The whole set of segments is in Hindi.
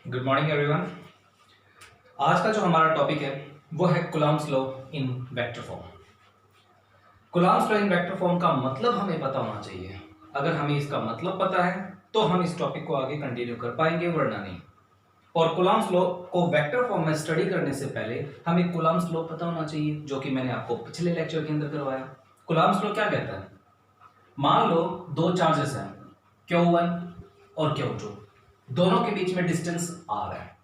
Good morning everyone. आज का जो हमारा टॉपिक है वो है Coulomb's law in vector form. Coulomb's law in vector form का मतलब हमें पता होना चाहिए। अगर हमें इसका मतलब पता है तो हम इस टॉपिक को आगे कंटिन्यू कर पाएंगे, वरना नहीं। और कूलॉम्स लॉ को वेक्टर फॉर्म में स्टडी करने से पहले हमें कूलॉम्स लॉ पता होना चाहिए, जो कि मैंने आपको पिछले लेक्चर के अंदर करवाया। कूलॉम्स लॉ क्या कहता है? मान लो दो चार्जेस हैं Q1 और Q2, दोनों के बीच में डिस्टेंस R है।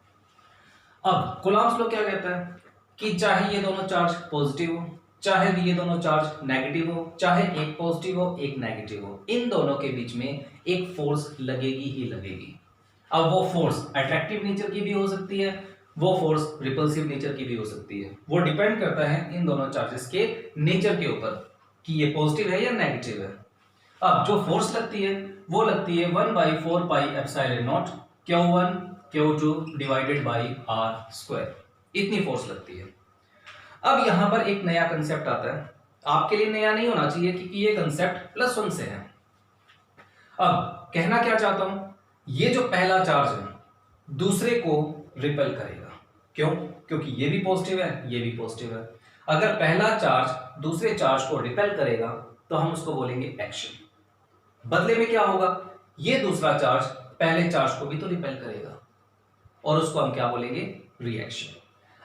अब कूलॉम्स लॉ क्या कहता है कि चाहे ये दोनों चार्ज पॉजिटिव हो, चाहे भी ये दोनों चार्ज नेगेटिव हो, चाहे एक पॉजिटिव हो एक नेगेटिव हो, इन दोनों के बीच में एक फोर्स लगेगी ही लगेगी। अब वो फोर्स अट्रैक्टिव नेचर की भी हो सकती है, वो फोर्स रिपल्सिव नेचर की भी हो सकती है। वो डिपेंड करता है इन दोनों चार्जेस के नेचर के ऊपर कि ये पॉजिटिव है या नेगेटिव है। अब जो फोर्स लगती है वो लगती है 1/4 pi epsilon nought Q1 Q2 divided by R square, इतनी फोर्स लगती है। अब यहां पर एक नया कंसेप्ट आता है, आपके लिए नया नहीं होना चाहिए क्योंकि ये कंसेप्ट +1 से है। अब कहना क्या चाहता हूं, ये जो पहला चार्ज है दूसरे को रिपेल करेगा। क्यों? क्योंकि ये भी पॉजिटिव है, ये भी पॉजिटिव है। अगर पहला चार्ज दूसरे चार्ज को रिपेल करेगा तो हम उसको बोलेंगे एक्शन। बदले में क्या होगा, ये दूसरा चार्ज पहले चार्ज को भी तो रिपेल करेगा और उसको हम क्या बोलेंगे? रिएक्शन।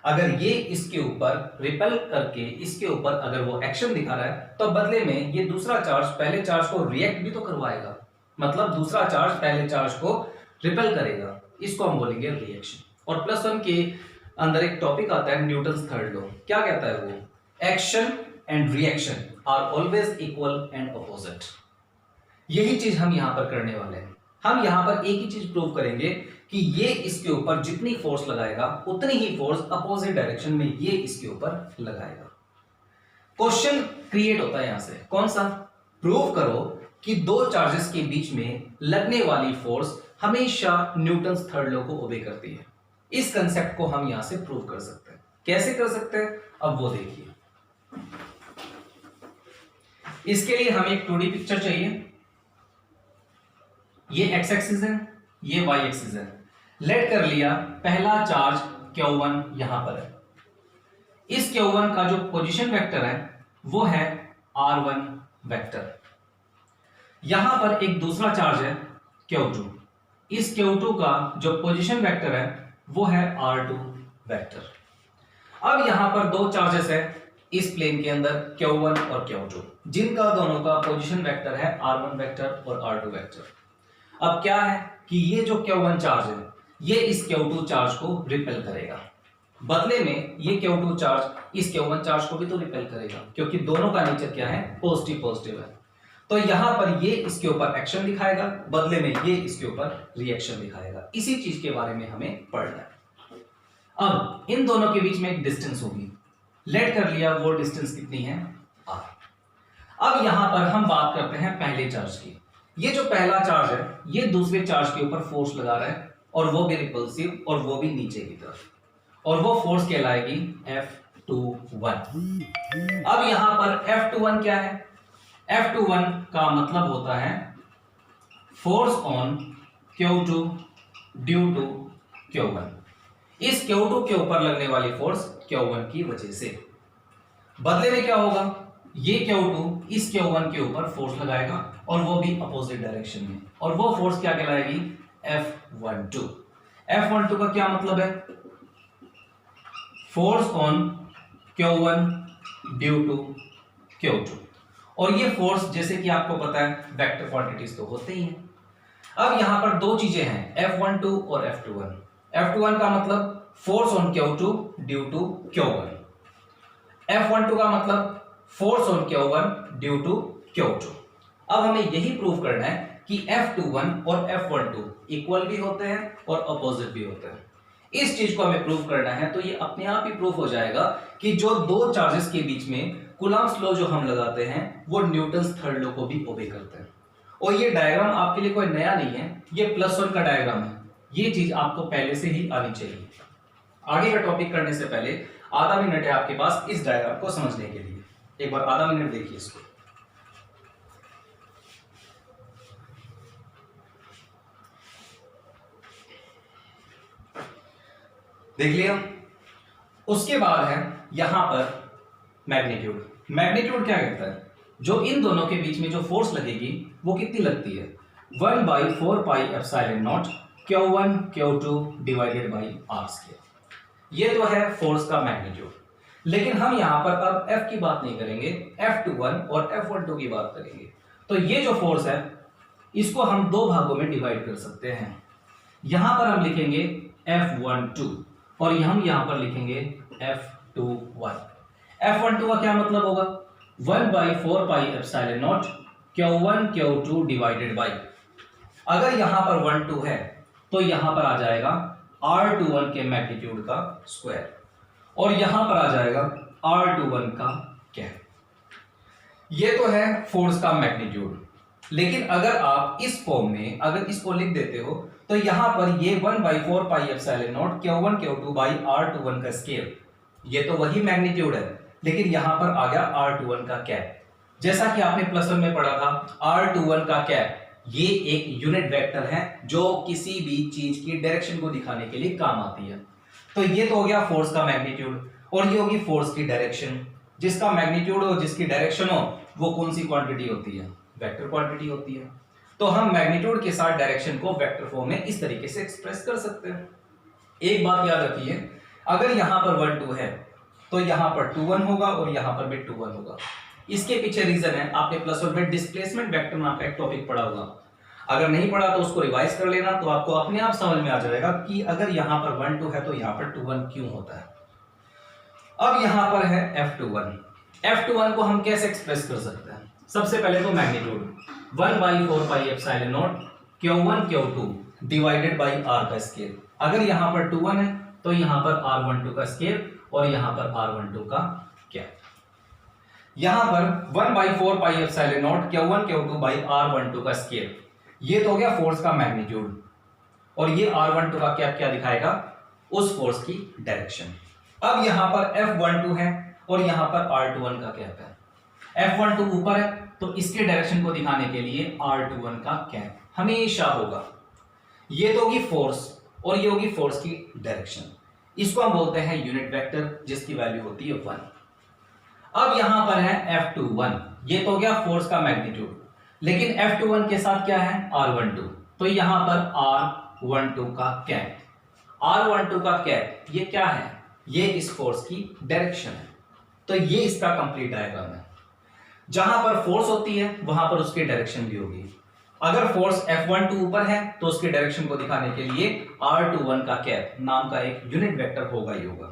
अगर ये इसके ऊपर रिपेल करके इसके ऊपर अगर वो एक्शन दिखा रहा है तो बदले में ये दूसरा चार्ज पहले चार्ज को रिएक्ट भी तो करवाएगा, मतलब दूसरा चार्ज पहले चार्ज को रिपेल करेगा, इसको हम बोलेंगे रिएक्शन। और +1 के अंदर एक टॉपिक आता है न्यूटन्स थर्ड लॉ। क्या कहता है वो? Action and reaction are always equal and opposite. यही चीज हम यहां पर करने वाले हैं। हम यहां पर एक ही चीज प्रूव करेंगे कि ये इसके ऊपर जितनी फोर्स लगाएगा उतनी ही फोर्स अपोजिट डायरेक्शन में ये इसके ऊपर लगाएगा। क्वेश्चन क्रिएट होता है यहां से, कौन सा? प्रूव करो कि दो चार्जेस के बीच में लगने वाली फोर्स हमेशा न्यूटन्स थर्ड लॉ को ओबे करती है। इस कंसेप्ट को हम यहां से प्रूव कर सकते हैं। कैसे कर सकते हैं अब वो देखिए। इसके लिए हमें एक 2D पिक्चर चाहिए। ये x एक्सिस है, ये y एक्सिस है। लेट कर लिया पहला चार्ज Q1 यहां पर है। इस Q1 का जो पोजीशन वेक्टर है वो है R1 वेक्टर। यहां पर एक दूसरा चार्ज है Q2। इस Q2 का जो पोजीशन वेक्टर है वो है R2 वेक्टर। अब यहां पर दो चार्जेस है इस प्लेन के अंदर Q1 और Q2, जिनका दोनों का पोजीशन वेक्टर है R1 वेक्टर और R2 वेक्टर। अब क्या है कि ये जो Q1 चार्ज है ये इस Q2 चार्ज को रिपेल करेगा, बदले में ये Q2 चार्ज इस Q1 चार्ज को भी तो रिपेल करेगा, क्योंकि दोनों का नेचर क्या है? पॉजिटिव पॉजिटिव है। तो यहां पर ये इसके ऊपर एक्शन दिखाएगा, बदले में ये इसके ऊपर रिएक्शन दिखाएगा। इसी चीज के बारे में हमें पढ़ना है। अब इन दोनों के बीच में एक डिस्टेंस होगी, लेट कर लिया वो डिस्टेंस कितनी है? R। अब यहां पर हम बात करते हैं पहले चार्ज की। ये जो पहला चार्ज है ये दूसरे चार्ज के ऊपर फोर्स लगा रहा है और वो भी रिपल्सिव और वो भी नीचे की तरफ, और वो फोर्स कहलाएगी F21। अब यहां पर F21 क्या है? F21 का मतलब होता है force on Q2 due to Q1। इस Q2 के ऊपर लगने वाली फोर्स Q1 की वजह से। बदले में क्या होगा? ये Q2 इस Q1 के ऊपर फोर्स लगाएगा और वो भी अपोजिट डायरेक्शन में, और वो फोर्स क्या कहलाएगी? F12। F12 का क्या मतलब है? Force on Q1 due to Q2। और ये फोर्स जैसे कि आपको पता है वेक्टर क्वांटिटीज तो होते ही हैं। अब यहां पर दो चीजें हैं, F12 और F21। F21 का मतलब force on Q2 due to Q1, F12 का मतलब force on Q1 due to Q2। अब हमें यही प्रूव करना है कि F21 और F12 इक्वल भी होते हैं और अपोजिट भी होते हैं। इस चीज को हमें प्रूव करना है तो ये अपने आप ही प्रूव हो जाएगा कि जो दो चार्जेस के बीच में कूलॉम्स लॉ जो हम लगाते हैं वो न्यूटन्स थर्ड लॉ को भी ओबे करते हैं। और ये डायग्राम आपके लिए कोई नया नहीं है, ये +1 का डायग्राम है। ये चीज आपको पहले से ही आनी चाहिए। आगे का टॉपिक करने से पहले आधा मिनट है आपके पास इस डायग्राम को समझने के लिए। एक बार आधा मिनट देखिए इसको। देख लिया। उसके बाद है यहां पर मैग्नीट्यूड। मैग्नीट्यूड क्या कहता है, जो इन दोनों के बीच में जो फोर्स लगेगी वो कितनी लगती है, 1/4πε0 Q1 Q2 divided by R square. ये तो है फोर्स का मैग्नीट्यूड। लेकिन हम यहां पर अब F की बात नहीं करेंगे, F21 और F12 की बात करेंगे। तो ये जो फोर्स है इसको हम दो भागों में डिवाइड कर सकते हैं। यहां पर हम लिखेंगे F12 और हम यहां पर लिखेंगे F21। F12 का क्या मतलब होगा, 1/4πε0 Q1 Q2 डिवाइडेड बाई, अगर यहां पर 12 है तो यहां पर आ जाएगा R21 के मैग्नीट्यूड का स्क्वायर और यहां पर आ जाएगा R21 का कैप। ये तो है फोर्स का मैग्नीट्यूड। लेकिन अगर आप इस फॉर्म में अगर इसको लिख देते हो तो यहां पर ये 1/4πε0 Q1 Q2 बाई R21 का स्केल, ये तो वही मैग्नीट्यूड है, लेकिन यहां पर आ गया R21 का कैप। जैसा कि आपने प्लस वन में पढ़ा था, R21 का कैप ये एक यूनिट वेक्टर है जो किसी भी चीज की डायरेक्शन को दिखाने के लिए काम आती है। तो ये तो हो गया फोर्स का मैग्नीट्यूड और ये होगी फोर्स की डायरेक्शन। जिसका मैग्नीट्यूड हो, जिसकी डायरेक्शन हो, वो कौन सी क्वांटिटी होती है, वेक्टर क्वांटिटी होती है। तो हम मैग्नीट्यूड के साथ डायरेक्शन को वेक्टर फॉर्म में इस तरीके से एक्सप्रेस कर सकते हैं। एक बात याद रखिए, अगर यहां पर 1 2 है तो यहां पर 2 1 होगा और यहां पर भी 2 1 होगा। इसके पीछे रीजन है, आपने प्लस वन में डिस्प्लेसमेंट वेक्टर नाम का एक टॉपिक पढ़ा होगा। अगर नहीं पढ़ा तो उसको रिवाइज कर लेना, तो आपको अपने आप समझ में आ जाएगा कि अगर यहां पर 1 2 है तो यहां पर 2 1 क्यों होता है। अब यहां पर है F21। F21 को हम कैसे एक्सप्रेस कर सकते हैं, सबसे पहले तो magnitude 1/4πε0 Q1 Q2 divided by R का स्केल। अगर यहां पर 2 1 है तो यहां पर R12 का स्केल और यहां पर R12 का कैप। यहां पर 1/4πε0 Q1 Q2 बाई R12 का स्केल, ये तो हो गया फोर्स का मैग्नीट्यूड और ये R12 का कैप क्या दिखाएगा, उस फोर्स की डायरेक्शन। अब यहां पर F12 है और यहां पर R21 का कैप है। F12 ऊपर है तो इसके डायरेक्शन को दिखाने के लिए R21 का कैप हमेशा होगा। ये तो होगी फोर्स और ये होगी फोर्स की डायरेक्शन। इसको हम बोलते हैं यूनिट वेक्टर, जिसकी वैल्यू होती है 1। अब यहां पर है F21, ये तो हो गया फोर्स का मैग्नीट्यूड। लेकिन F21 के साथ क्या है, R12, तो यहां पर R12 का कैप। R12 का कैप ये क्या है, ये इस फोर्स की डायरेक्शन है। तो ये इसका कंप्लीट डायग्राम है। जहां पर फोर्स होती है वहां पर उसकी डायरेक्शन भी होगी। अगर फोर्स F12 ऊपर है तो उसकी डायरेक्शन को दिखाने के लिए R21 का कैप नाम का एक यूनिट वेक्टर होगा ही होगा।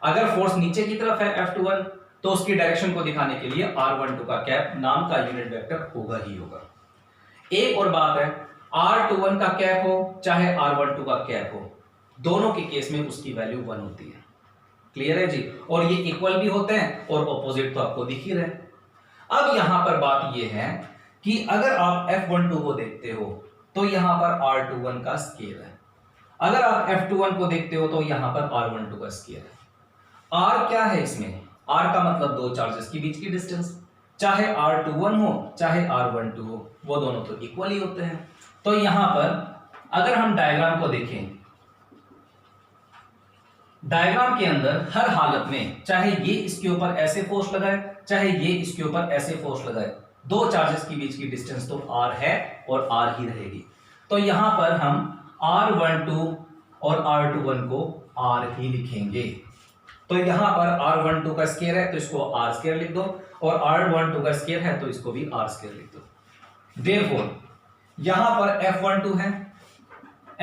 अगर फोर्स नीचे की तरफ है F21 तो उसकी डायरेक्शन को दिखाने के लिए R12 का कैप नाम का यूनिट वेक्टर होगा ही होगा। एक और बात है, R21 का कैप हो चाहे R12 का कैप हो, दोनों के केस में उसकी वैल्यू 1 होती है। क्लियर है जी। और ये इक्वल भी होते हैं और ऑपोजिट तो आपको दिख ही रहे। अब यहां पर बात ये है कि अगर आप F12 को देखते हो तो यहां पर R21 का स्केल है। अगर आप F21 को देखते हो तो यहां पर R12 का स्केल है। R क्या है इसमें, R का मतलब दो चार्जेस के बीच की डिस्टेंस, चाहे R21 हो चाहे R12 हो, वो दोनों तो इक्वल ही होते हैं। तो यहां पर अगर हम डायग्राम को देखें, डायग्राम के अंदर हर हालत में चाहे ये इसके ऊपर ऐसे फोर्स लगाए चाहे ये इसके ऊपर ऐसे फोर्स लगाए, दो चार्जेस के बीच की डिस्टेंस तो R है और R ही रहेगी। तो यहां पर हम R12 और R21 को R ही लिखेंगे। तो यहां पर R12 का स्क्वायर है तो इसको R स्क्वायर लिख दो और R12 का स्क्वायर है तो इसको भी R स्क्वायर लिख दो। देयरफॉर यहां पर F12 है,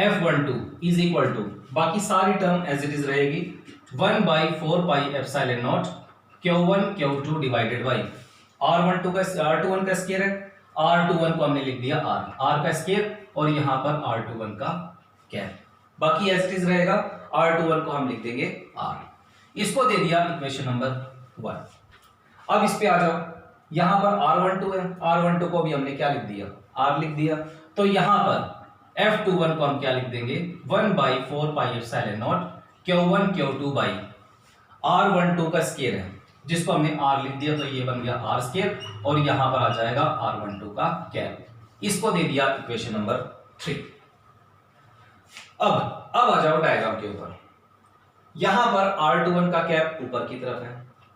F12 इज इक्वल टू, बाकी सारी टर्म एज इट इज रहेगी, 1/4πε0 Q1 Q2 divided by R12 का R21 का स्क्वायर है, R21 को हमने लिख दिया R का स्क्वायर और यहां पर R21 का कैप, बाकी एज इट इज रहेगा। R21 को हम लिख देंगे R। इसको दे दिया इक्वेशन नंबर 1। अब इस पे आ जाओ, यहां पर R12 है, R12 को भी हमने क्या लिख दिया, R लिख दिया। तो यहां पर F21 को हम क्या लिख देंगे, 1/4πε0 Q1 Q2 बाई R12 का स्क्वायर है, जिसको हमने R लिख दिया तो ये बन गया R स्क्वायर और यहां पर आ जाएगा R12 का कैप। इसको दे दिया इक्वेशन नंबर 3। अब आ जाओ डायग्राम के ऊपर। यहां पर R21 का कैप ऊपर की तरफ है,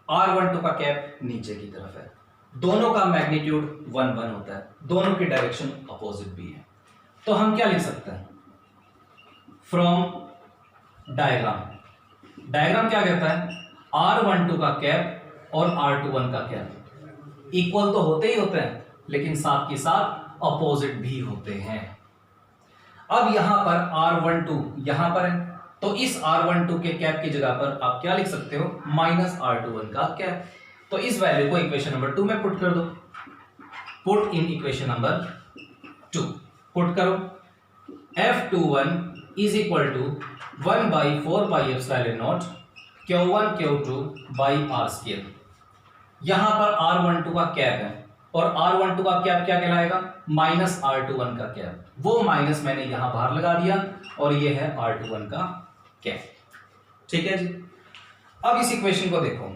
R12 का कैप नीचे की तरफ है, दोनों का मैग्नीट्यूड 1 1 होता है, दोनों की डायरेक्शन अपोजिट भी है। तो हम क्या लिख सकते हैं फ्रॉम डायग्राम क्या कहता है, R12 का कैप और R21 का कैप इक्वल तो होते ही होते हैं, लेकिन साथ के साथ अपोजिट भी होते हैं। अब यहां पर R12 यहां पर है, तो इस R12 के कैप की जगह पर आप क्या लिख सकते हो, माइनस R21 का कैप। तो इस वैल्यू को इक्वेशन नंबर 2 में पुट कर दो, put in equation number 2 put करो, F21 is equal to 1 by 4 pi epsilon nought Q1 Q2 by R square. यहां पर R12 का कैप है और R12 का कैप क्या कहलाएगा, माइनस R21 का कैप, वो माइनस मैंने यहां बाहर लगा दिया और ये है R21 का कैप। ठीक है जी। अब इस इक्वेशन को देखो,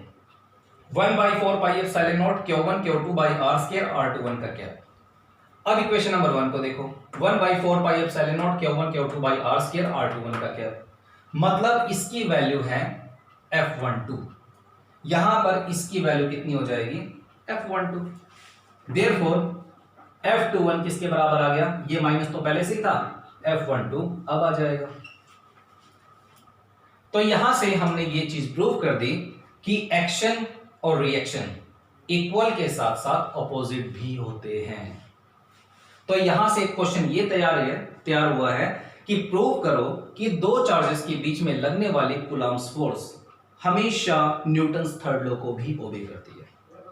1 by 4 pi epsilon nought Q1 Q2 by R square R21 का कैप। अब इक्वेशन नंबर 1 को देखो, 1 by 4 pi epsilon nought Q1 Q2 by R square R21 का कैप, मतलब इसकी वैल्यू है F12। यहां पर इसकी वैल्यू कितनी हो जाएगी, F12। देयरफॉर F21 किसके बराबर आ गया, ये माइनस तो पहले से ही था, F12 अब आ जाएगा। तो यहां से हमने ये चीज प्रूव कर दी कि एक्शन और रिएक्शन इक्वल के साथ साथ अपोजिट भी होते हैं। तो यहां से एक क्वेश्चन ये तैयार हुआ है कि प्रूव करो कि दो चार्जेस के बीच में लगने वाली कूलम्ब्स फोर्स हमेशा न्यूटन्स थर्ड लॉ को भी ओबे करती है।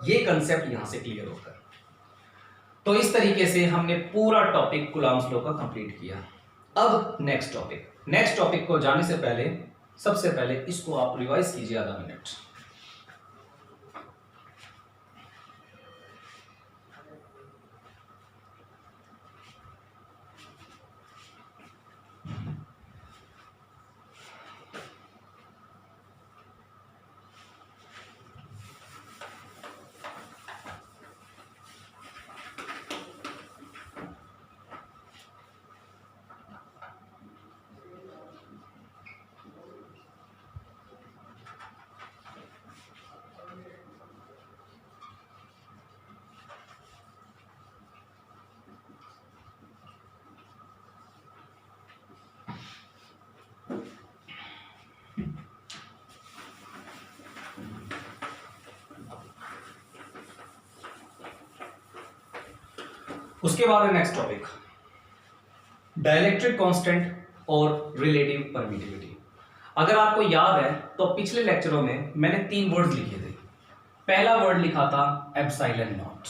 ये कंसेप्ट यहां से क्लियर होता है। तो इस तरीके से हमने पूरा टॉपिक कूलम्ब्स लॉ का कंप्लीट किया। अब नेक्स्ट टॉपिक को जाने से पहले सबसे पहले इसको आप रिवाइज कीजिए आधा मिनट। उसके बाद है नेक्स्ट टॉपिक, डाइलेक्ट्रिक कांस्टेंट और रिलेटिव परमिटिविटी। अगर आपको याद है तो पिछले लेक्चरों में मैंने 3 वर्ड्स लिखे थे। पहला वर्ड लिखा था एप्सिलॉन नॉट,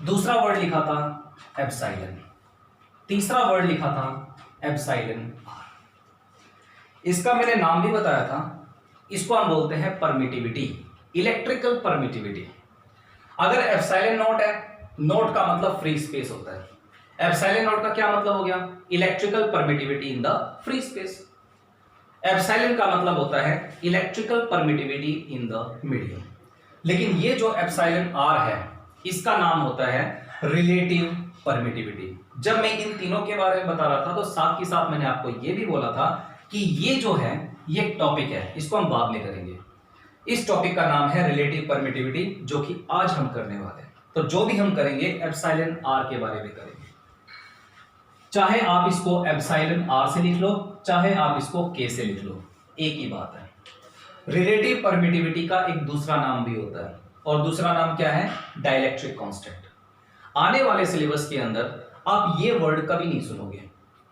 दूसरा वर्ड लिखा था एप्सिलॉन, तीसरा वर्ड लिखा था एप्सिलॉन आर। इसका मैंने नाम भी बताया था, इसको हम बोलते हैं परमिटिविटी, इलेक्ट्रिकल परमिटिविटी। अगर एप्सिलॉन नॉट है, नॉट का मतलब फ्री स्पेस होता है, एप्सिलॉन नॉट का क्या मतलब हो गया, electrical permittivity in the free space. Epsilon का मतलब होता है electrical permittivity in the medium. लेकिन ये जो एप्सिलॉन आर है इसका नाम होता है रिलेटिव परमिटिविटी। जब मैं इन तीनों के बारे में बता रहा था तो साथ ही साथ मैंने आपको ये भी बोला था कि ये जो है ये टॉपिक है, इसको हम बाद में करेंगे। इस टॉपिक का नाम है रिलेटिव परमिटिविटी, जो कि आज हम करने वाले हैं। तो जो भी हम करेंगे एप्सिलॉन आर के बारे में करेंगे। चाहे आप इसको एप्सिलॉन आर से लिख लो, चाहे आप इसको के से लिख लो, एक ही बात है। रिलेटिव परमिटिविटी का एक दूसरा नाम भी होता है, और दूसरा नाम क्या है, डाइलेक्ट्रिक कांस्टेंट। आने वाले सिलेबस के अंदर आप ये वर्ड कभी नहीं सुनोगे।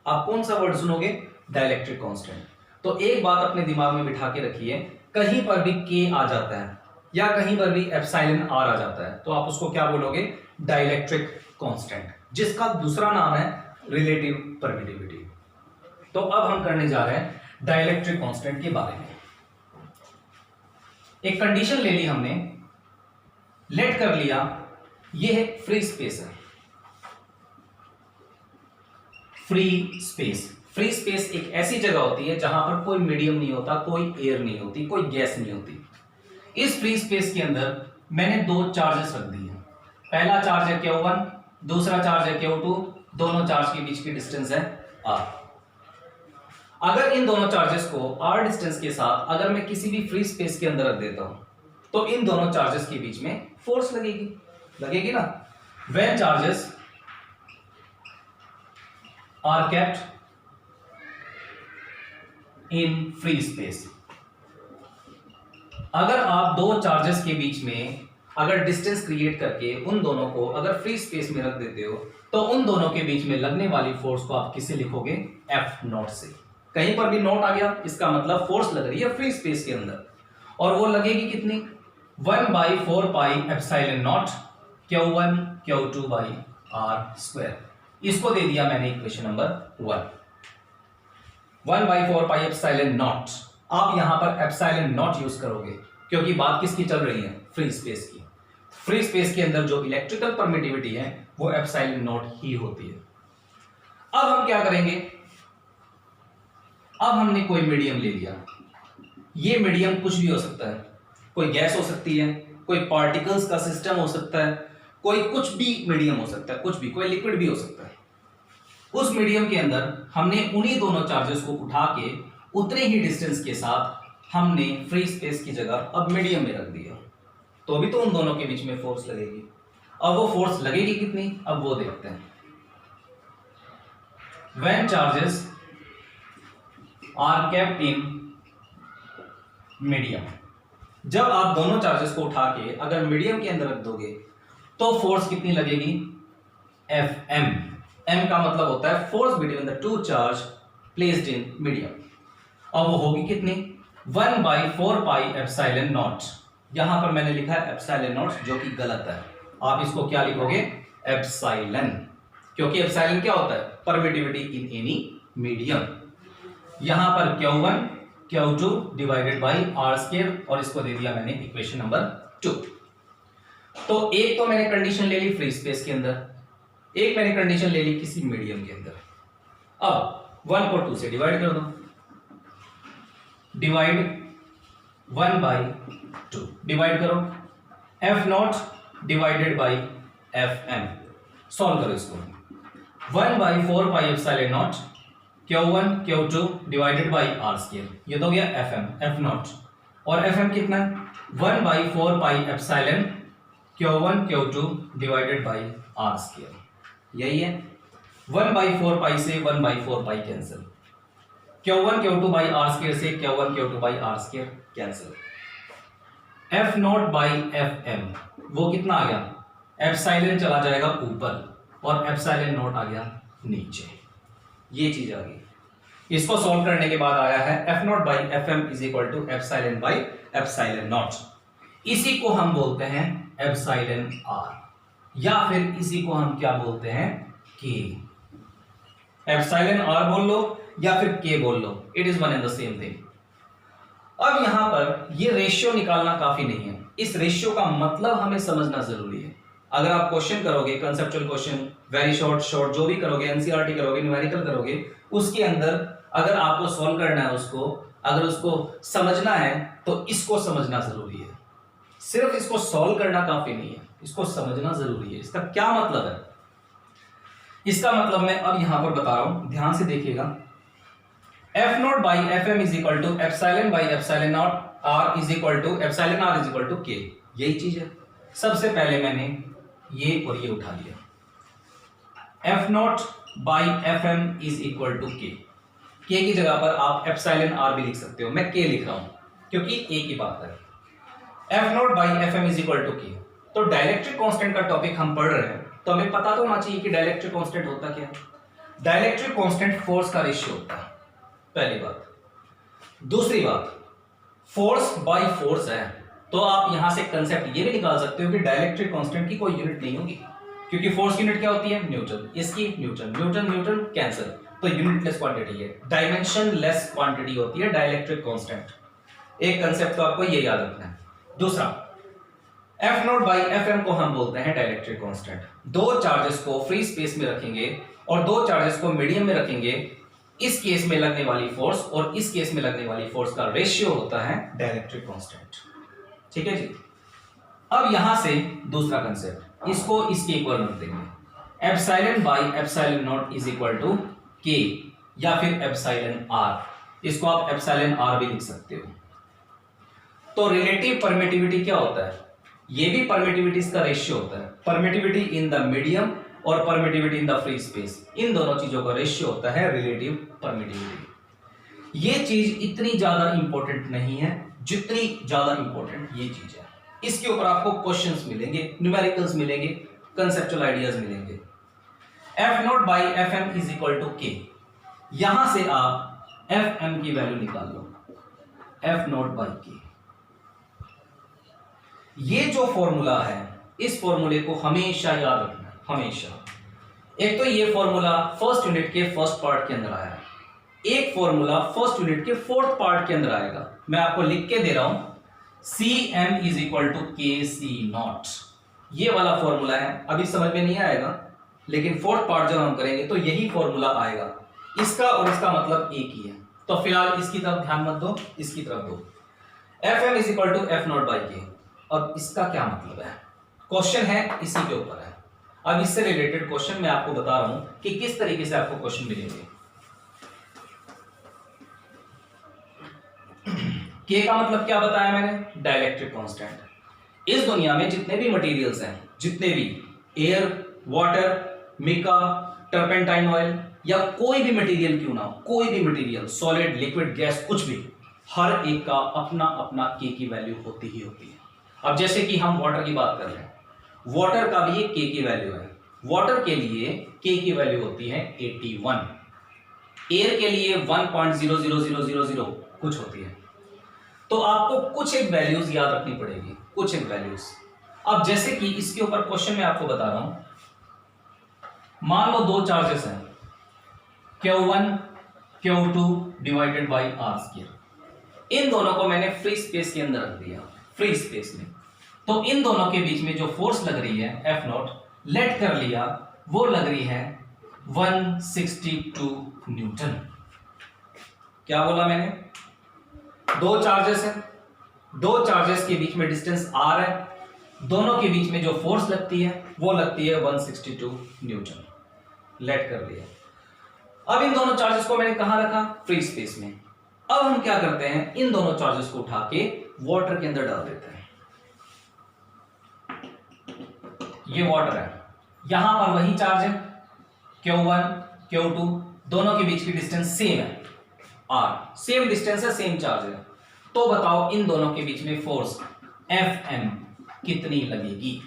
आप कौन सा वर्ड सुनोगे, डाइलेक्ट्रिक कांस्टेंट। तो एक बात अपने दिमाग में बिठा के रखिए, कहीं पर भी के आ जाता है या कहीं पर भी एप्सिलॉन आर आ जाता है तो आप उसको क्या बोलोगे, डाइलेक्ट्रिक कांस्टेंट, जिसका दूसरा नाम है रिलेटिव परमिटिविटी। तो अब हम करने जा रहे हैं डाइलेक्ट्रिक कांस्टेंट के बारे में। एक कंडीशन ले ली हमने, लेट कर लिया, यह फ्री स्पेस है। फ्री स्पेस एक ऐसी जगह होती है जहां पर कोई मीडियम नहीं होता, कोई एयर नहीं होती, कोई गैस नहीं होती। इस फ्री स्पेस के अंदर मैंने 2 चार्जेस रख दिए हैं। पहला चार्ज है Q1, दूसरा चार्ज है Q2, दोनों चार्ज के बीच की डिस्टेंस है R। अगर इन दोनों चार्जेस को r डिस्टेंस के साथ अगर मैं किसी भी फ्री स्पेस के अंदर रख देता हूं तो इन दोनों चार्जेस के बीच में फोर्स लगेगी ना। When charges are kept in free space, अगर आप दो चार्जेस के बीच में अगर डिस्टेंस क्रिएट करके उन दोनों को अगर फ्री स्पेस में रख देते हो तो उन दोनों के बीच में लगने वाली फोर्स को आप किससे लिखोगे? एफ नॉट से। कहीं पर भी नॉट आ गया इसका मतलब फोर्स लग रही है फ्री स्पेस के अंदर, और वो लगेगी कितनी? 1/4 pi epsilon nought Q1 Q2 by R square. इसको दे दिया मैंने equation number 1/4 pi epsilon nought. आप यहां पर एप्सिलॉन नॉट यूज करोगे क्योंकि बात किसकी चल रही है? फ्री स्पेस की। फ्री स्पेस के अंदर जो इलेक्ट्रिकल परमिटिविटी है वो एप्सिलॉन नॉट ही होती है। अब हम क्या करेंगे? अब हमने कोई मीडियम ले लिया। ये मीडियम कुछ भी हो सकता है, कोई गैस हो सकती है, कोई पार्टिकल्स का सिस्टम हो सकता है, कोई कुछ भी मीडियम हो सकता है, कुछ भी, कोई लिक्विड भी हो सकता है। उस मीडियम के अंदर हमने उन्हीं दोनों चार्जेस को उठा के उतने ही डिस्टेंस के साथ हमने फ्री स्पेस की जगह अब मीडियम में रख दिया, तो अभी तो उन दोनों के बीच में फोर्स लगेगी। अब वो फोर्स लगेगी कितनी? अब वो देखते हैं। When charges are kept in medium, जब आप दोनों चार्जेस को उठा के अगर मीडियम के अंदर रख दोगे तो फोर्स कितनी लगेगी? F M. एम का मतलब होता है force between the two charge placed in medium. अब वो होगी कितनी? 1/4 पाई एप्सिलॉन नॉट। यहां पर मैंने लिखा है एप्सिलॉन नॉट जो कि गलत है। आप इसको क्या लिखोगे? एप्सिलॉन, क्योंकि एप्सिलॉन क्या होता है? Permittivity in any medium. यहां पर Q1 Q2 divided by R square, और इसको दे दिया मैंने इक्वेशन नंबर 2। तो एक तो मैंने कंडीशन ले ली फ्री स्पेस के अंदर, एक मैंने कंडीशन ले ली किसी मीडियम के अंदर। अब 1 को 2 से डिवाइड कर दो, डिवाइड 1/2 डिवाइड करो, F nought divided by F M. Solve करो इसको। 1/4 pi epsilon nought Q1 Q2 divided by R square, ये तो गया एफ एम, एफ नॉट, और एफ एम कितना है? 1/4 pi epsilon Q1 Q2 divided by R square, यही है। 1/4 पाई से 1/4 pi cancel, Q1 Q2 by R square से Q1 Q2 by R square cancel. F not by F M, वो कितना आ गया? एप्सिलॉन चला जाएगा ऊपर और एप्सिलॉन नॉट आ गया नीचे, ये चीज आ गई। इसको सॉल्व करने के बाद आया है F not by F M is equal to epsilon by epsilon nought. इसी को हम बोलते हैं एप्सिलॉन आर, या फिर इसी को हम क्या बोलते हैं? के। एप्सिलॉन आर बोल लो या फिर के बोल लो, it is one and the same thing. अब यहां पर ये रेशियो निकालना काफी नहीं है, इस रेशियो का मतलब हमें समझना जरूरी है। अगर आप क्वेश्चन करोगे, कंसेप्चुअल क्वेश्चन, वेरी शॉर्ट जो भी करोगे, एनसीईआरटी करोगे, न्यूमेरिकल करोगे, उसके अंदर अगर आपको सॉल्व करना है, अगर उसको समझना है तो इसको समझना जरूरी है। सिर्फ इसको सॉल्व करना काफी नहीं है, इसको समझना जरूरी है। इसका क्या मतलब है? इसका मतलब मैं अब यहां पर बता रहा हूं, ध्यान से देखिएगा। F not by F M is equal to epsilon by epsilon nought R is equal to epsilon R is equal to K, यही चीज है। सबसे पहले मैंने ये और ये उठा लिया, F not by F M is equal to K की जगह पर आप एप्सिलॉन आर भी लिख सकते हो, मैं के लिख रहा हूं क्योंकि एक ही बात है। F not by F M is equal to K. तो डाइलेक्ट्रिक कांस्टेंट का टॉपिक हम पढ़ रहे हैं तो हमें पता तो होना चाहिए कि डाइलेक्ट्रिक कांस्टेंट होता क्या है। डाइलेक्ट्रिक कांस्टेंट फोर्स का रेशियो होता है, पहली बात। दूसरी बात, फोर्स बाई फोर्स है, तो आप यहां से कंसेप्ट ये भी निकाल सकते हो कि डाइलेक्ट्रिक कांस्टेंट की कोई यूनिट नहीं होगी, क्योंकि फोर्स की यूनिट क्या होती है? न्यूटन। इसकी न्यूटन, न्यूटन न्यूटन कैंसिल, तो यूनिटलेस क्वांटिटी है, डायमेंशनलेस क्वांटिटी होती है डाइलेक्ट्रिक कांस्टेंट। एक कंसेप्ट तो आपको ये याद रखना है। दूसरा, F not by F M को हम बोलते हैं डाइलेक्ट्रिक कांस्टेंट। दो चार्जेस को फ्री स्पेस में रखेंगे और दो चार्जेस को मीडियम में रखेंगे, इस केस में लगने वाली फोर्स और इस केस में लगने वाली फोर्स का रेशियो होता है डाइलेक्ट्रिक कांस्टेंट। ठीक है जी। अब यहां से दूसरा कंसेप्ट, इसको इसके इक्वल रख देंगे, epsilon by epsilon nought is equal to K. या फिर एप्सिलॉन आर, इसको आप एप्सिलॉन आर भी लिख सकते हो। तो रिलेटिव परमिटिविटी क्या होता है? ये भी परमिटिविटीज का रेशियो होता है। परमिटिविटी इन द मीडियम और permittivity in the free space, इन दोनों चीजों का रेशियो होता है रिलेटिव परमिटिविटी। ये चीज इतनी ज्यादा इंपॉर्टेंट नहीं है जितनी ज्यादा इंपॉर्टेंट ये चीज है। इसके ऊपर आपको क्वेश्चंस मिलेंगे, न्यूमेरिकल्स मिलेंगे, कंसेप्चुअल आइडियाज मिलेंगे। F not by F M is equal to K, यहां से आप एफ एम की वैल्यू निकाल लो, एफ नॉट बाई के। ये जो फॉर्मूला है, इस फॉर्मूले को हमेशा याद रखना है, हमेशा। एक तो ये फॉर्मूला फर्स्ट यूनिट के फर्स्ट पार्ट के अंदर आया है, एक फॉर्मूला फर्स्ट यूनिट के फोर्थ पार्ट के अंदर आएगा। मैं आपको लिख के दे रहा हूं, C M is equal to K C not, ये वाला फॉर्मूला है। अभी समझ में नहीं आएगा, लेकिन फोर्थ पार्ट जब हम करेंगे तो यही फॉर्मूला आएगा। इसका और इसका मतलब एक ही है। तो फिलहाल इसकी तरफ ध्यान मत दो, इसकी तरफ दो। F M is equal to F not by K, और इसका क्या मतलब है? क्वेश्चन है इसी के ऊपर है। अब इससे रिलेटेड क्वेश्चन मैं आपको बता रहा हूं कि किस तरीके से आपको क्वेश्चन मिलेंगे। के का मतलब क्या बताया मैंने? Dielectric constant. इस दुनिया में जितने भी मटेरियल्स हैं, जितने भी air, water, mica, turpentine oil या कोई भी मटेरियल क्यों ना हो, कोई भी मटेरियल, सॉलिड, लिक्विड, गैस, कुछ भी, हर एक का अपना अपना के की वैल्यू होती ही होती है। अब जैसे कि हम वाटर की बात कर रहे हैं, वाटर का भी एक के की वैल्यू है। वाटर के लिए के की वैल्यू होती है 81, एयर के लिए 1.00000 कुछ होती है। तो आपको कुछ एक वैल्यूज याद रखनी पड़ेगी, कुछ एक वैल्यूज। अब जैसे कि इसके ऊपर क्वेश्चन मैं आपको बता रहा हूं, मान लो दो चार्जेस हैं, Q1 Q2 divided by R square. इन दोनों को मैंने फ्री स्पेस के अंदर रख दिया, फ्री स्पेस में। तो इन दोनों के बीच में जो फोर्स लग रही है एफ नॉट, लेट कर लिया, वो लग रही है 162 न्यूटन। क्या बोला मैंने? दो चार्जेस हैं, दो चार्जेस के बीच में डिस्टेंस आर है, दोनों के बीच में जो फोर्स लगती है वो लगती है 162 न्यूटन। लेट कर लिया। अब इन दोनों चार्जेस को मैंने कहां रखा? फ्री स्पेस में। अब हम क्या करते हैं, इन दोनों चार्जेस को उठा के वाटर के अंदर डाल देते हैं। ये वाटर है, यहां पर वही चार्ज है, Q1 Q2, दोनों के बीच की डिस्टेंस सेम है, आर, सेम डिस्टेंस है, सेम चार्ज है। तो बताओ इन दोनों के बीच में फोर्स एफ एम कितनी लगेगी?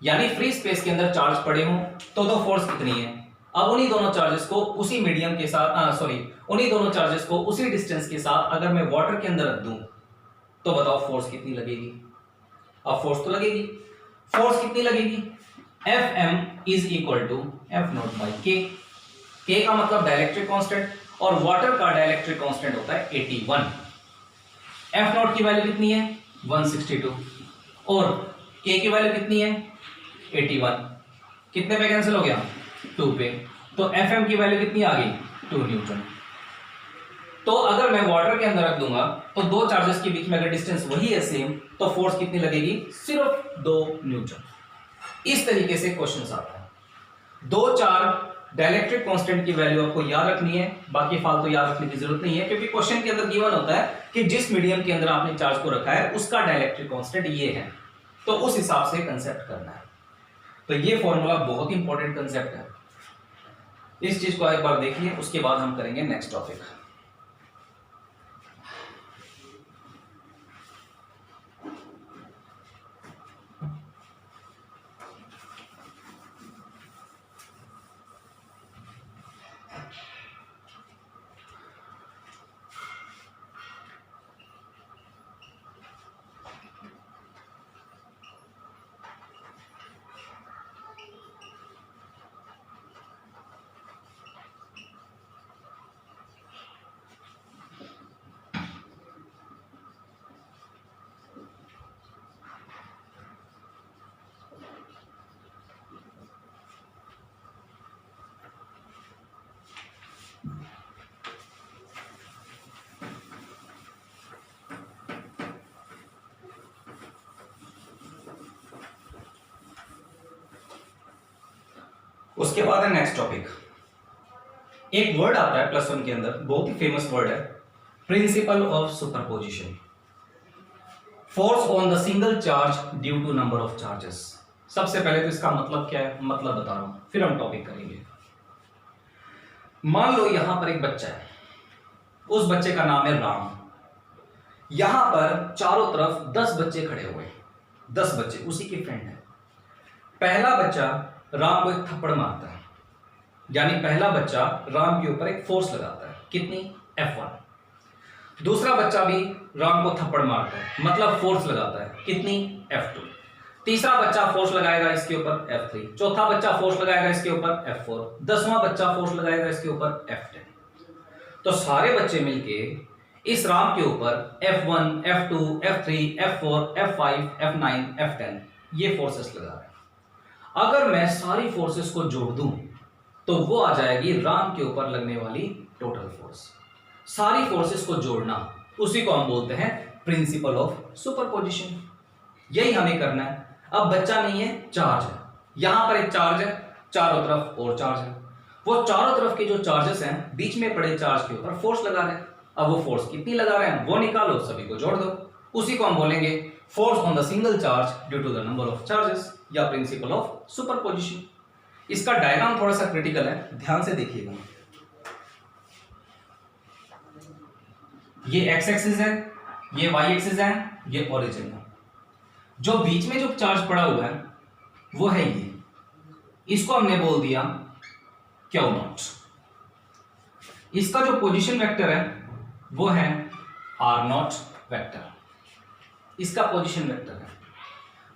यानी फ्री स्पेस के अंदर चार्ज पड़े हों तो फोर्स कितनी है। अब उन्हीं दोनों चार्जेस को उसी मीडियम के साथ, उन्हीं दोनों चार्जेस को उसी डिस्टेंस के साथ अगर मैं वाटर के अंदर रख दूं तो बताओ फोर्स कितनी लगेगी? अब फोर्स तो लगेगी। फोर्स कितनी लगेगी? F M is equal to F not by K. K का मतलब डाइलेक्ट्रिक कांस्टेंट, और वाटर का डाइलेक्ट्रिक कांस्टेंट होता है 81। एफ नॉट की वैल्यू कितनी है? 162, और के की वैल्यू कितनी है? 81। कितने पे कैंसिल हो गया? 2 पे। तो एफ एम की वैल्यू कितनी आ गई? 2 न्यूटन। तो अगर मैं वाटर के अंदर रख दूंगा तो दो चार्जेस के बीच में अगर डिस्टेंस वही है सेम, तो फोर्स कितनी लगेगी? सिर्फ 2 न्यूटन। इस तरीके से क्वेश्चन आता है। दो चार डाइलेक्ट्रिक कांस्टेंट की वैल्यू आपको याद रखनी है, बाकी फालतू याद रखने की जरूरत नहीं है, क्योंकि क्वेश्चन के अंदर गिवन होता है कि जिस मीडियम के अंदर आपने चार्ज को रखा है उसका डाइलेक्ट्रिक कांस्टेंट ये है, तो उस हिसाब से कंसेप्ट करना है। तो ये फॉर्मूला बहुत इंपॉर्टेंट कंसेप्ट है, इस चीज को एक बार देखिए, उसके बाद हम करेंगे नेक्स्ट टॉपिक। उसके बाद है नेक्स्ट टॉपिक, एक वर्ड आता है +1 के अंदर, बहुत ही फेमस वर्ड है, principle of superposition. Force on the single charge due to number of charges. सबसे पहले तो इसका मतलब क्या है, मतलब बता रहा हूं, फिर हम टॉपिक करेंगे। मान लो यहां पर एक बच्चा है, उस बच्चे का नाम है राम। यहां पर चारों तरफ 10 बच्चे खड़े हुए हैं, 10 बच्चे उसी के फ्रेंड हैं। पहला बच्चा राम को एक थप्पड़ मारता है, यानी पहला बच्चा राम के ऊपर एक फोर्स लगाता है, कितनी, F1। दूसरा बच्चा भी राम को थप्पड़ मारता है, मतलब फोर्स लगाता है, कितनी, F2। तीसरा बच्चा फोर्स लगाएगा इसके ऊपर, F3। चौथा बच्चा फोर्स लगाएगा इसके ऊपर, F4। 10वां बच्चा फोर्स लगाएगा इसके ऊपर, F10। तो सारे बच्चे मिलके इस राम के ऊपर F1, F2, F3, F4, F5, F9, F10 ये फोर्सेस लगा रहे हैं। अगर मैं सारी फोर्सेस को जोड़ दूं तो वो आ जाएगी राम के ऊपर लगने वाली टोटल फोर्स। सारी फोर्सेस को जोड़ना, उसी को हम बोलते हैं प्रिंसिपल ऑफ सुपरपोजिशन। यही हमें करना है। अब बच्चा नहीं है, चार्ज है, यहां पर एक चार्ज है, चारों तरफ और चार्ज है। वो चारों तरफ के जो चार्जेस हैं बीच में पड़े चार्ज के ऊपर फोर्स लगा रहे हैं। अब वो फोर्स कितनी लगा रहे हैं वो निकालो, सभी को जोड़ दो, उसी को हम बोलेंगे force on the single charge due to the number of charges या प्रिंसिपल ऑफ सुपरपोजिशन। इसका डायग्राम थोड़ा सा क्रिटिकल है, ध्यान से देखिएगा। ये एक्स एक्सिस है, ये वाई एक्सिस है, ये ओरिजिन है। जो बीच में जो चार्ज पड़ा हुआ है वो है ये, इसको हमने बोल दिया Q0। इसका जो पोजीशन वेक्टर है वो है R0 वेक्टर, इसका पोजीशन वेक्टर है।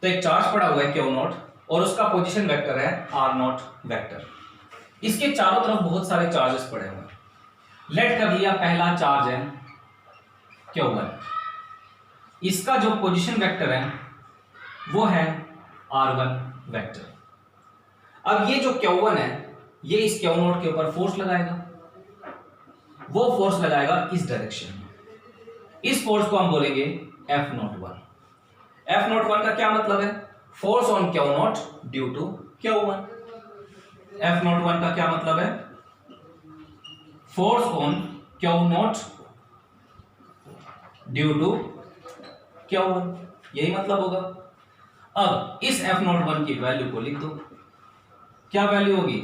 तो एक चार्ज पड़ा हुआ है Q0 और उसका पोजीशन वेक्टर है R0 वेक्टर। इसके चारों तरफ बहुत सारे चार्जेस पड़े हुए हैं। लेट कर लिया पहला चार्ज है Q1, इसका जो पोजीशन वेक्टर है वो है R1 वेक्टर। अब ये जो Q1 है ये इस Q0 के ऊपर फोर्स लगाएगा, वो फोर्स लगाएगा इस डायरेक्शन में। इस फोर्स को हम बोलेंगे F01। F01 का क्या मतलब है, force on Q0 due to Q1। F01 का क्या मतलब है, force on Q0 due to Q1, यही मतलब होगा। अब इस F01 की वैल्यू को लिख दो, क्या वैल्यू होगी,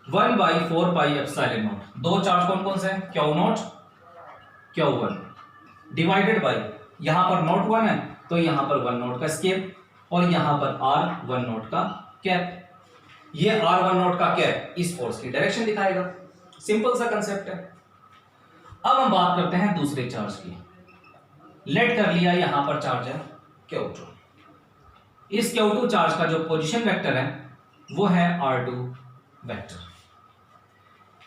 1/4πε0। दो चार्ज कौन कौन से हैं, Q0 Q1 डिवाइडेड बाई, यहां पर नोट 1 है तो यहां पर 1 नोट का स्केप और यहां पर R1 नोट का कैप। ये R1 नोट का कैप इस फोर्स की डायरेक्शन दिखाएगा। सिंपल सा कंसेप्ट है। अब हम बात करते हैं दूसरे चार्ज की। लेट कर लिया यहां पर चार्ज है Q2। इस Q2 चार्ज का जो पोजीशन वेक्टर है वो है R2 वेक्टर।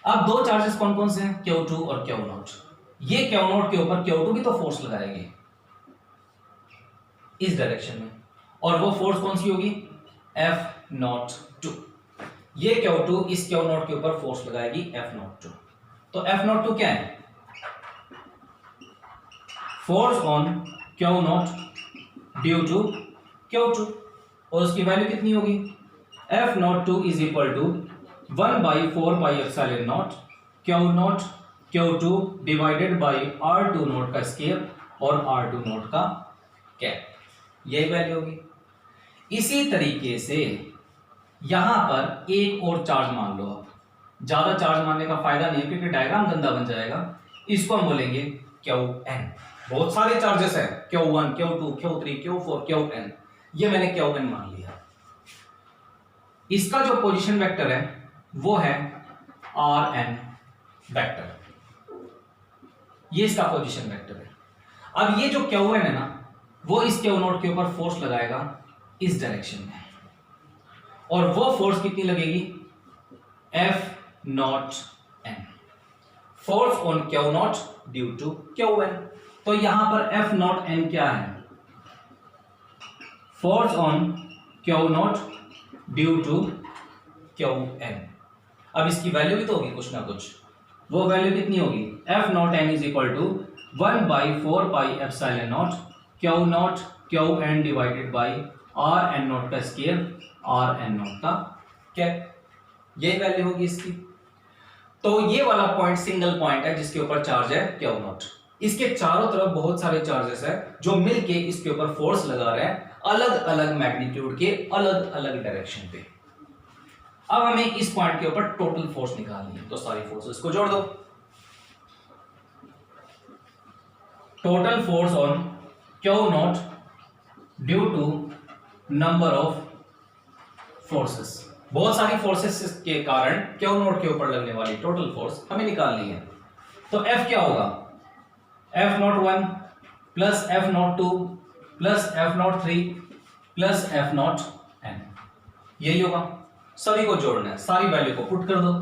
अब दो चार्जेस कौन कौन से हैं, Q2 और Q0। ये Q0 के ऊपर Q2 भी तो फोर्स लगाएगी इस डायरेक्शन में, और वो फोर्स कौन सी होगी, F02। ये Q2 इस Q0 के ऊपर फोर्स लगाएगी F02। तो F02 क्या है, force on Q0 due to Q2, और उसकी वैल्यू कितनी होगी, F02 is equal to 1/4πε0 Q0 Q2 divided by R2 naught का स्केयर और R2 नोट का कैप, यही वैल्यू होगी। इसी तरीके से यहां पर एक और चार्ज मान लो। आप ज्यादा चार्ज मानने का फायदा नहीं है क्योंकि डायग्राम गंदा बन जाएगा। इसको हम बोलेंगे Qn। बहुत सारे चार्जेस हैं, Q1 Q2 Q3 Q4 Qn, ये मैंने Qn मान लिया। इसका जो पोजीशन वेक्टर है वो है Rn वेक्टर, ये इसका पोजीशन वेक्टर है। अब ये जो Qn है ना वो इस Q0 के ऊपर फोर्स लगाएगा इस डायरेक्शन में, और वो फोर्स कितनी लगेगी, F0n, force on Q0 due to Qn। तो यहां पर F0n क्या है, force on Q0 due to Qn। अब इसकी वैल्यू भी तो होगी कुछ ना कुछ, वो वैल्यू कितनी होगी, F0n is equal to 1/4πε0 Q0 Qn divided by Rn naught का स्केयर Rn नोट का कैप, यही वैल्यू होगी इसकी। तो ये वाला पॉइंट सिंगल पॉइंट है जिसके ऊपर चार्ज है क्यू नॉट। इसके चारों तरफ बहुत सारे चार्जेस है जो मिलके इसके ऊपर फोर्स लगा रहे हैं अलग अलग मैग्नीट्यूड के अलग अलग डायरेक्शन पे। अब हमें इस पॉइंट के ऊपर टोटल फोर्स निकालनी है, तो सारी फोर्सेस को जोड़ दो। Total force on Q naught due to number of forces. बहुत सारी फोर्सेस के कारण क्यू नॉट के ऊपर लगने वाली टोटल फोर्स हमें निकालनी है। तो F क्या होगा? F01 plus F02 plus F03 plus F0n, यही होगा। सभी को जोड़ना है, सारी वैल्यू को पुट कर दो।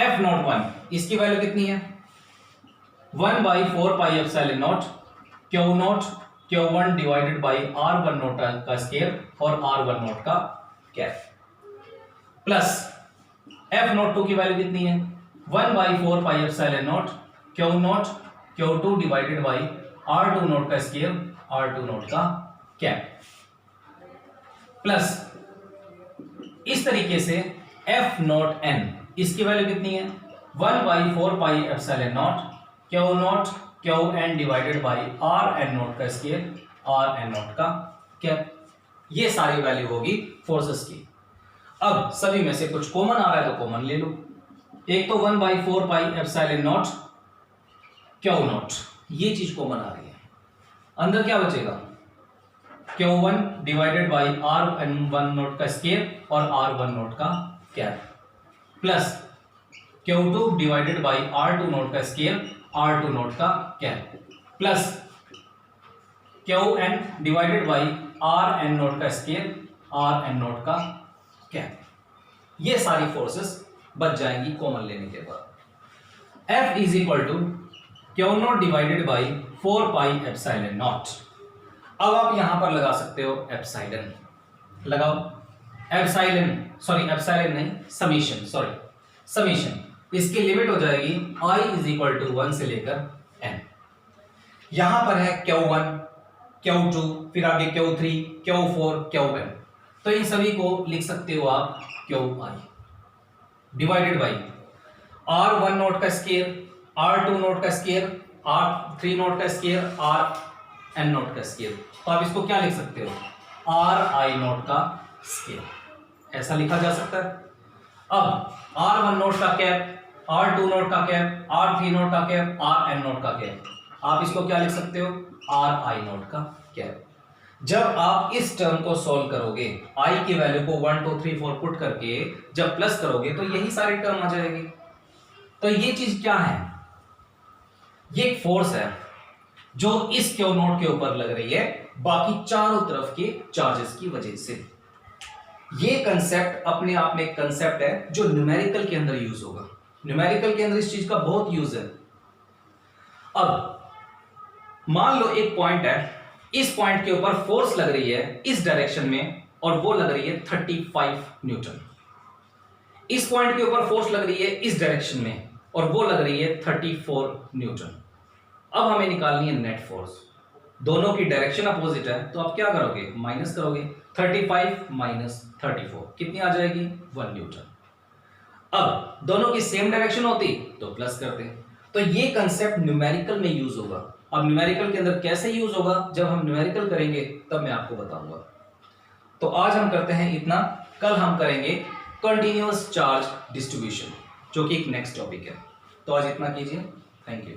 F01 इसकी वैल्यू कितनी है? 1/4 pi epsilon not Q not Q1 divided by R1 not का स्क्वायर और R1 नॉट का कैप, प्लस F02 की वैल्यू कितनी है? 1/4 pi epsilon not Q not Q2 divided by R2 not का स्क्वायर R2 नॉट का कैप, प्लस इस तरीके से F0n इसकी वैल्यू कितनी है? 1/4 pi epsilon not Q not Qn divided by Rn not का स्क्वायर Rn नॉट का कैप। ये सारी वैल्यू होगी फोर्सेस की। अब सभी में से कुछ कॉमन आ रहा है तो कॉमन ले लो। एक तो 1/4 pi epsilon not Q not, ये चीज कॉमन आ रही है। अंदर क्या बचेगा? Q1 divided by R1 not का स्क्वायर और R1 नॉट का cap, plus Q2 divided by R2 not का स्क्वायर R2 नॉट का cap, plus Qn divided by Rn not का स्क्वायर Rn नॉट का कैप। ये सारी फोर्सेस बच जाएंगी कॉमन लेने के बाद। F is equal to Q naught divided by 4 pi epsilon naught. अब आप यहां पर लगा सकते हो एप्सिलॉन, लगाओ एप्सिलॉन नहीं, समीशन, समीशन। इसकी लिमिट हो जाएगी I इज इक्वल टू 1 से लेकर n। यहां पर है Q1 Q2 फिर आगे Q3 Q4 Qn, तो इन सभी को लिख सकते हो आप Qi divided by R1 note का स्क्वायर R2 नोट का स्क्वायर R3 नोट का स्क्वायर Rn नोट का स्क्वायर। तो आप इसको क्या लिख सकते हो? Ri नोट का स्क्वायर, ऐसा लिखा जा सकता है। अब R1 नोट का कैप, R2 नोट का कैप, R3 नोट का कैप, Rn नोट का कैप, आप इसको क्या लिख सकते हो? Ri नोट का कैप। जब आप इस टर्म को सॉल्व करोगे, I की वैल्यू को 1 2 3 4 पुट करके जब प्लस करोगे तो यही सारी टर्म आ जाएगी। तो ये चीज क्या है? ये एक फोर्स है जो इस क्यू नोट के ऊपर लग रही है बाकी चारों तरफ के चार्जेस की वजह से। ये कंसेप्ट अपने आप में एक कंसेप्ट है जो न्यूमेरिकल के अंदर यूज होगा। न्यूमेरिकल के अंदर इस चीज का बहुत यूज है। अब मान लो एक पॉइंट है, इस पॉइंट के ऊपर फोर्स लग रही है इस डायरेक्शन में और वो लग रही है 35 न्यूटन। इस पॉइंट के ऊपर फोर्स लग रही है इस डायरेक्शन में और वो लग रही है 34 न्यूटन। अब हमें निकालनी है नेट फोर्स। दोनों की डायरेक्शन अपोजिट है तो आप क्या करोगे? माइनस करोगे। 35 माइनस 34 कितनी आ जाएगी? 1 न्यूटन। अब दोनों की सेम डायरेक्शन होती तो प्लस करते। तो ये कंसेप्ट न्यूमेरिकल में यूज होगा। अब न्यूमेरिकल के अंदर कैसे यूज होगा, जब हम न्यूमेरिकल करेंगे तब मैं आपको बताऊंगा। तो आज हम करते हैं इतना, कल हम करेंगे कंटिन्यूअस चार्ज डिस्ट्रीब्यूशन जो कि एक नेक्स्ट टॉपिक है। तो आज इतना कीजिए। Thank you.